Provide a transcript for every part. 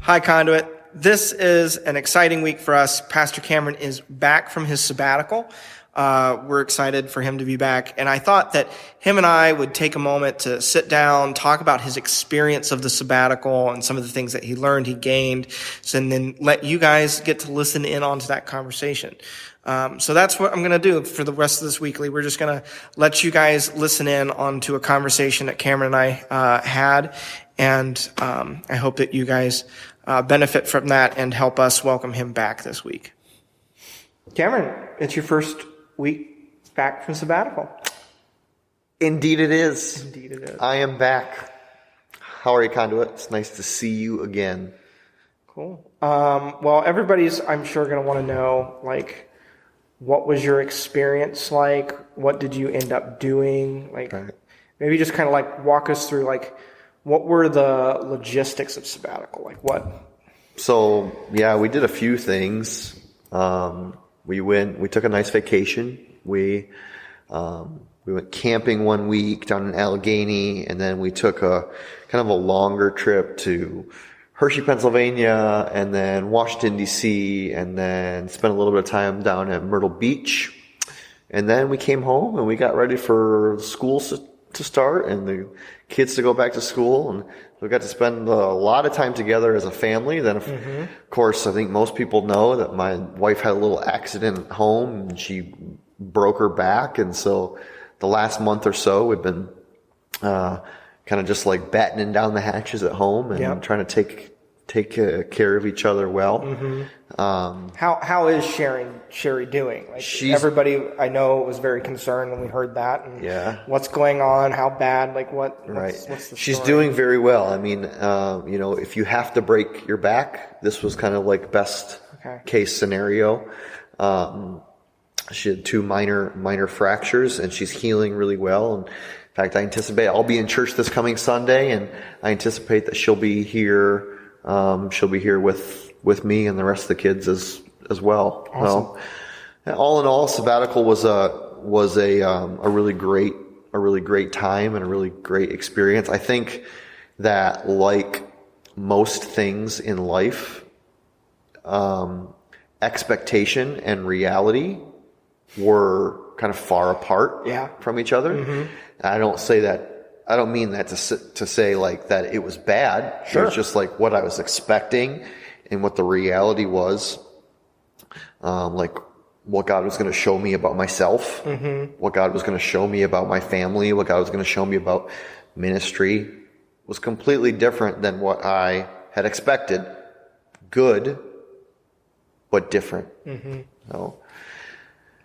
Hi, Conduit. This is an exciting week for us. Pastor Cameron is back from his sabbatical. We're excited for him to be back. And I thought that him and I would take a moment to sit down, talk about his experience of the sabbatical and some of the things that he learned, he gained, and then let you guys get to listen in onto that conversation. So that's what I'm going to do for the rest of this weekly. We're just going to let you guys listen in onto a conversation that Cameron and I had. And I hope that you guys benefit from that and help us welcome him back this week. Cameron, it's your first week back from sabbatical. Indeed it is. Indeed it is. I am back. How are you, Conduit? It's nice to see you again. Cool. Well, everybody's, I'm sure, going to want to know, like, what was your experience like? What did you end up doing? Like, right. Maybe just kind of like walk us through, like, what were the logistics of sabbatical? Like what? So, yeah, we did a few things. We took a nice vacation. We went camping one week down in Allegheny, and then we took a kind of a longer trip to Hershey, Pennsylvania, and then Washington, D.C., and then spent a little bit of time down at Myrtle Beach. And then we came home and we got ready for school to start and the kids to go back to school, and we got to spend a lot of time together as a family. Then, of course, I think most people know that my wife had a little accident at home and she broke her back, and so the last month or so we've been kind of just like battening down the hatches at home and trying to take care of each other well. How is Sherry doing? Like, everybody I know was very concerned when we heard that. And what's going on? How bad? Like what's the story? She's doing very well. I mean, if you have to break your back, this was kind of like best case scenario. She had 2 minor fractures, and she's healing really well. And in fact, I anticipate I'll be in church this coming Sunday, and I anticipate that she'll be here. She'll be here with me and the rest of the kids as well. Awesome. So, all in all, sabbatical was a really great time and a really great experience. I think that, like most things in life, expectation and reality were kind of far apart from each other. I don't mean that to say like that it was bad. Sure. It was just like what I was expecting and what the reality was. Like what God was going to show me about myself, what God was going to show me about my family, what God was going to show me about ministry was completely different than what I had expected. Good, but different. So,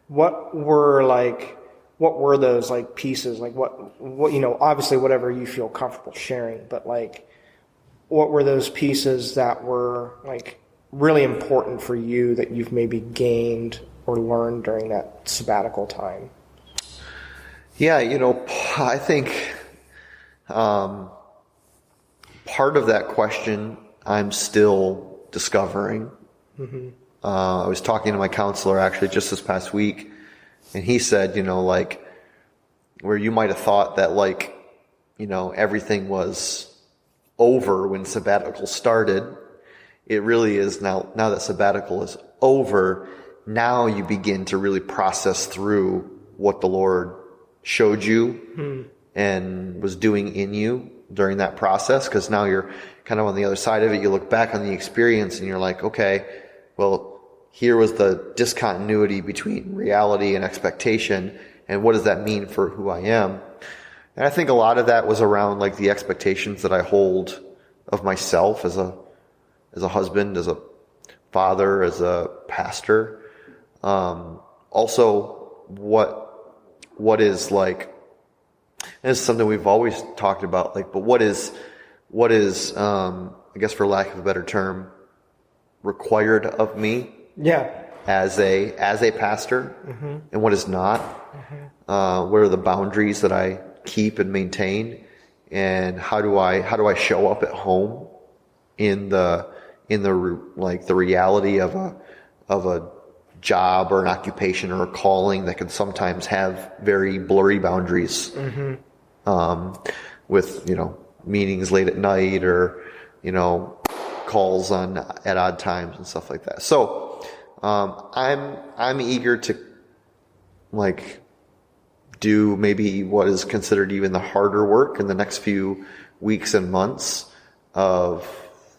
what were those like pieces? Like what, obviously whatever you feel comfortable sharing, but like, what were those pieces that were like really important for you that you've maybe gained or learned during that sabbatical time? Yeah, I think, part of that question I'm still discovering. I was talking to my counselor actually just this past week, and he said, like, where you might have thought that, like, everything was over when sabbatical started, it really is now that sabbatical is over, now you begin to really process through what the Lord showed you and was doing in you during that process, because now you're kind of on the other side of it. You look back on the experience and you're like, okay, well, here was the discontinuity between reality and expectation, and what does that mean for who I am? And I think a lot of that was around like the expectations that I hold of myself as a husband, as a father, as a pastor. Also, what is like, and it's something we've always talked about, like, but what is I guess for lack of a better term, required of me as a pastor, and what is not. What are the boundaries that I keep and maintain, and how do I show up at home in the like the reality of a job or an occupation or a calling that can sometimes have very blurry boundaries, with meetings late at night, or calls at odd times and stuff like that. So, I'm eager to like do maybe what is considered even the harder work in the next few weeks and months of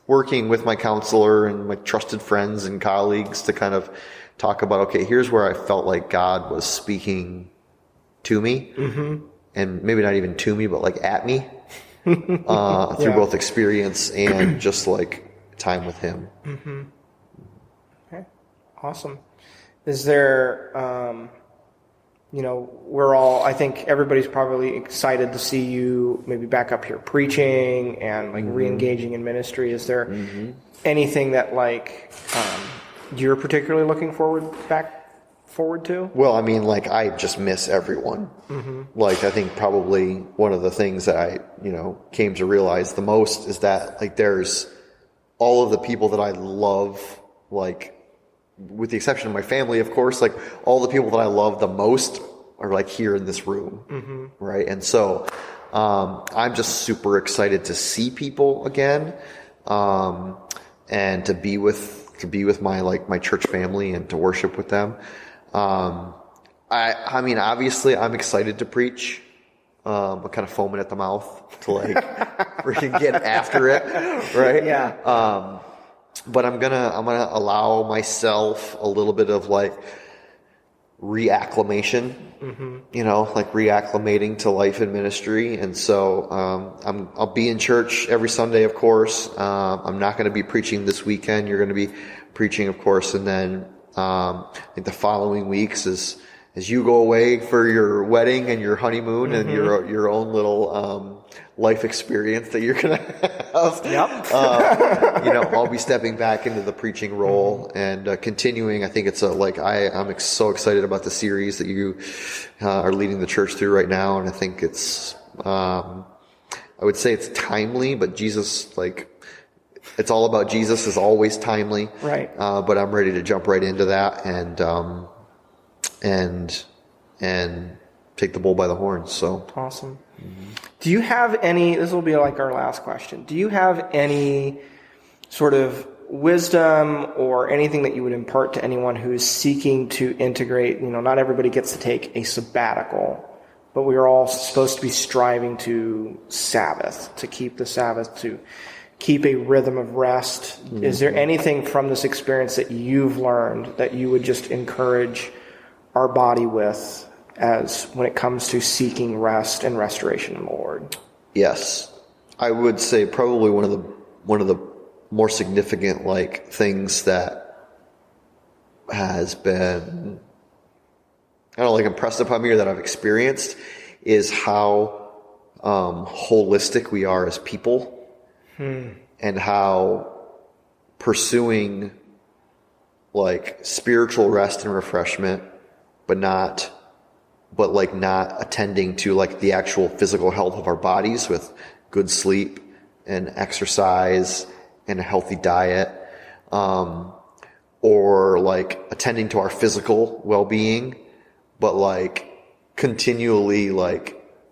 working with my counselor and my trusted friends and colleagues to kind of talk about, okay, here's where I felt like God was speaking to me, and maybe not even to me, but like at me, through both experience and just like time with Him. Okay, awesome. Is there, I think everybody's probably excited to see you maybe back up here preaching and like re-engaging in ministry. Is there anything that like you're particularly looking forward to? Well, I mean, like I just miss everyone. Like I think probably one of the things that I, came to realize the most is that like there's all of the people that I love, like with the exception of my family, of course, like all the people that I love the most are like here in this room. Right. And so, I'm just super excited to see people again, and to be with my church family and to worship with them. I mean, obviously I'm excited to preach. I'm kind of foaming at the mouth to like freaking get after it. Right. Yeah. But I'm gonna allow myself a little bit of like reacclimation, like reacclimating to life and ministry. And so, I'll be in church every Sunday, of course. I'm not going to be preaching this weekend. You're going to be preaching, of course. And then, I think the following weeks as you go away for your wedding and your honeymoon and your own little, life experience that you're going to have. Yep. I'll be stepping back into the preaching role and continuing. I think it's I'm so excited about the series that you are leading the church through right now. And I think it's, I would say it's timely, but Jesus, it's all about Jesus is always timely. Right. But I'm ready to jump right into that and take the bull by the horns. So awesome. Do you have any, this will be like our last question, do you have any sort of wisdom or anything that you would impart to anyone who is seeking to integrate, not everybody gets to take a sabbatical, but we are all supposed to be striving to Sabbath, to keep the Sabbath, to keep a rhythm of rest. Is there anything from this experience that you've learned that you would just encourage our body with as when it comes to seeking rest and restoration in the Lord? Yes. I would say probably one of the more significant things that has been impressed upon me or that I've experienced is how holistic we are as people, and how pursuing spiritual rest and refreshment, but not attending to the actual physical health of our bodies with good sleep and exercise and a healthy diet, or attending to our physical well-being, but continually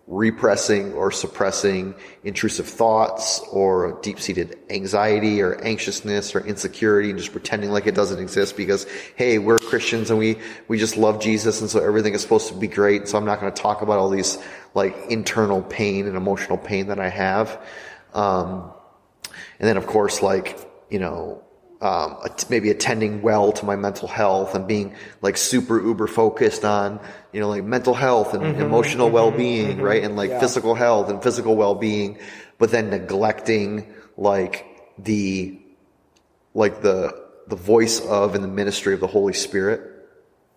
repressing or suppressing intrusive thoughts or deep-seated anxiety or anxiousness or insecurity and just pretending like it doesn't exist because, hey, we're Christians and we just love Jesus and so everything is supposed to be great. So I'm not going to talk about all these internal pain and emotional pain that I have. And then of course, maybe attending well to my mental health and being super uber focused on, mental health and emotional well-being, right? And physical health and physical well-being, but then neglecting the voice of and the ministry of the Holy Spirit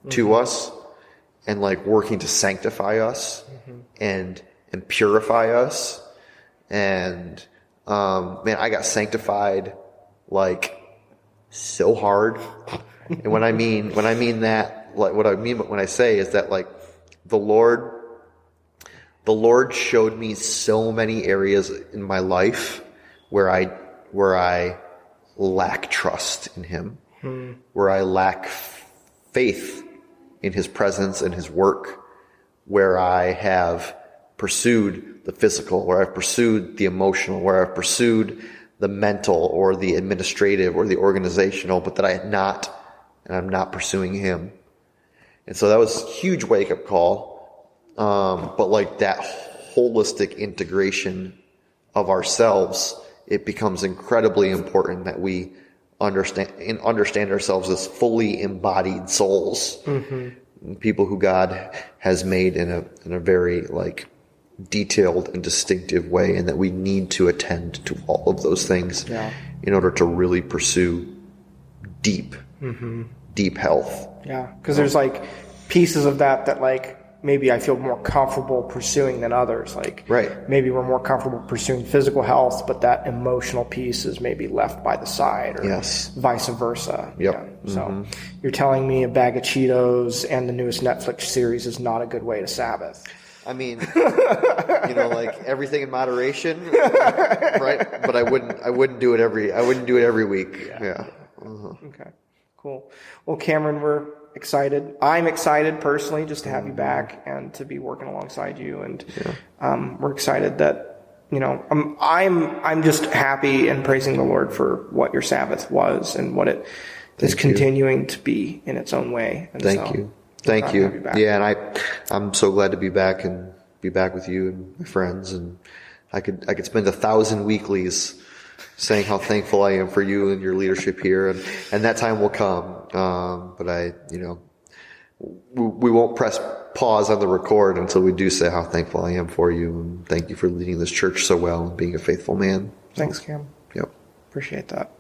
to us and working to sanctify us and purify us. And, man, I got sanctified so hard. And when I mean that, what I mean when I say is that the Lord showed me so many areas in my life where I lack trust in Him, where I lack faith in His presence and His work, where I have pursued the physical, where I've pursued the emotional, where I've pursued the mental or the administrative or the organizational, but that I had not, and I'm not pursuing him. And so that was a huge wake-up call. But like that holistic integration of ourselves, it becomes incredibly important that we understand ourselves as fully embodied souls, people who God has made in a very like detailed and distinctive way, and that we need to attend to all of those things in order to really pursue deep health. Yeah, because there's like pieces of that like maybe I feel more comfortable pursuing than others. Like maybe we're more comfortable pursuing physical health, but that emotional piece is maybe left by the side, or vice versa. Yeah. So you're telling me a bag of Cheetos and the newest Netflix series is not a good way to Sabbath? I mean, like everything in moderation, right? But I wouldn't do it every week. Yeah. Okay. Cool. Well, Cameron, we're excited. I'm excited personally just to have you back and to be working alongside you. And we're excited that, I'm just happy and praising the Lord for what your Sabbath was and what it is continuing to be in its own way. And Thank you. Yeah, and I'm so glad to be back and be back with you and my friends, and I could spend 1,000 weeklies saying how thankful I am for you and your leadership here, and that time will come. But we won't press pause on the record until we do say how thankful I am for you, and thank you for leading this church so well and being a faithful man. Thanks, Cam. Yep. Appreciate that.